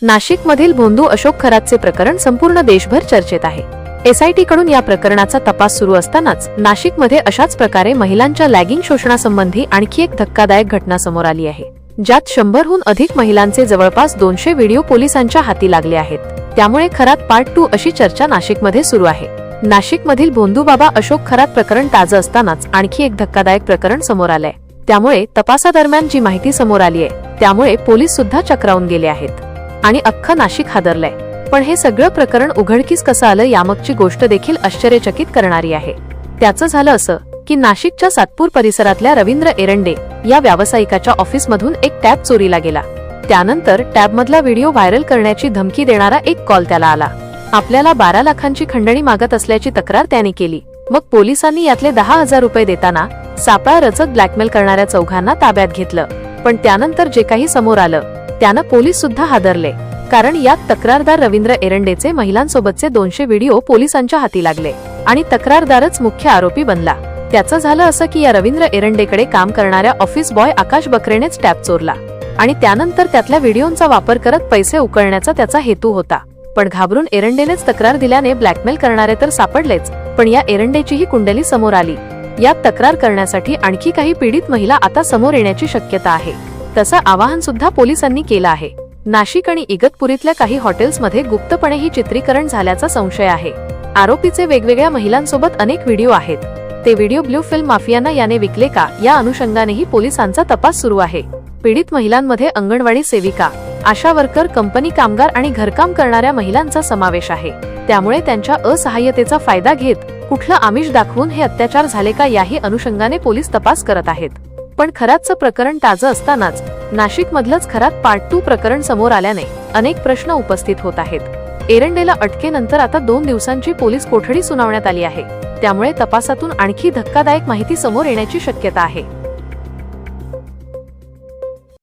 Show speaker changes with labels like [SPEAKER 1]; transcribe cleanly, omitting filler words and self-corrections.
[SPEAKER 1] नाशिकमधील भोंदू अशोक खरातचे प्रकरण संपूर्ण देशभर चर्चेत आहे। एसआयटी कडून या प्रकरणाचा तपास सुरू असतानाच नाशिकमध्ये अशाच प्रकारे महिलांच्या लॅगिंग शोषणासंबंधी आणखी एक धक्कादायक घटना समोर आली आहे, ज्यात 100हून अधिक महिलांचे जवळपास 200 व्हिडिओ पोलिसांच्या हाती लागले आहेत। त्यामुळे खरात पार्ट 2 अशी चर्चा नाशिकमध्ये सुरू आहे। नाशिकमधील भोंदू बाबा अशोक खरात प्रकरण ताजं असतानाच आणखी एक धक्कादायक प्रकरण समोर आलंय। त्यामुळे तपासादरम्यान जी माहिती समोर आली आहे त्यामुळे पोलीस सुद्धा चक्रावून गेले आहेत आणि अख्खं नाशिक हादरलंय। पण हे सगळं प्रकरण उघडकीस कसं आलं यामागची गोष्ट देखील आश्चर्यचकित करणारी आहे। त्याचं झालं असं की नाशिकच्या सातपूर परिसरातल्या रवींद्र एरंडे या व्यावसायिकाच्या ऑफिसमधून एक टॅब चोरीला गेला। त्यानंतर टॅबमधला व्हिडिओ व्हायरल करण्याची धमकी देणारा एक कॉल त्याला आला। आपल्याला 12 लाखांची खंडणी मागत असल्याची तक्रार त्याने केली। मग पोलिसांनी यातले 10,000 रुपये देताना सापळा रचत ब्लॅकमेल करणाऱ्या चौघांना ताब्यात घेतलं। पण त्यानंतर जे काही समोर आलं त्यानं पोलीस सुद्धा हादरले, कारण यात तक्रारदार रवींद्र एरंडेचे महिलांसोबतचे 200 व्हिडिओ पोलिसांच्या हाती लागले आणि तक्रारदारच मुख्य आरोपी बनला। त्याचं झालं असं की या रवींद्र एरंडेकडे काम करणाऱ्या ऑफिस बॉय आकाश बकरेनेच टॅब चोरला आणि त्यानंतर त्यातल्या व्हिडिओंचा वापर करत पैसे उकळण्याचा त्याचा हेतू होता। पण घाबरून एरंडेनेच तक्रार दिल्याने ब्लॅकमेल करणारे तर सापडलेच, पण या एरंडेचीही कुंडली समोर आली। यात तक्रार करण्यासाठी आणखी काही पीडित महिला आता समोर येण्याची शक्यता आहे। तसं आवाहन सुद्धा पोलिसांनी केलं आहे। नाशिक आणि इगतपुरीतल्या काही हॉटेल्समध्ये गुप्तपणे ही चित्रीकरण झाल्याचा संशय आहे। आरोपीचे वेगवेगळ्या महिलांसोबत अनेक व्हिडिओ आहेत। ते व्हिडिओ ब्लू फिल्म माफियांना याने विकले का या अनुषंगानेही पोलिसांचा तपास सुरू आहे। पीडित महिलांमध्ये अंगणवाडी सेविका, आशा वर्कर, कंपनी कामगार आणि घरकाम करणाऱ्या महिलांचा समावेश आहे। त्यामुळे त्यांच्या असहाय्यतेचा फायदा घेत कुठलं आमिष दाखवून हे अत्याचार झाले का याही अनुषंगाने पोलीस तपास करत आहेत। पण खरातचं प्रकरण ताजं असतानाच नाशिकमधलंच खरात पार्ट 2 प्रकरण समोर आल्याने अनेक प्रश्न उपस्थित होत आहेत। एरंडेला अटकेनंतर आता 2 दिवसांची पोलीस कोठडी सुनावण्यात आली आहे। त्यामुळे तपासातून आणखी धक्कादायक माहिती समोर येण्याची शक्यता आहे।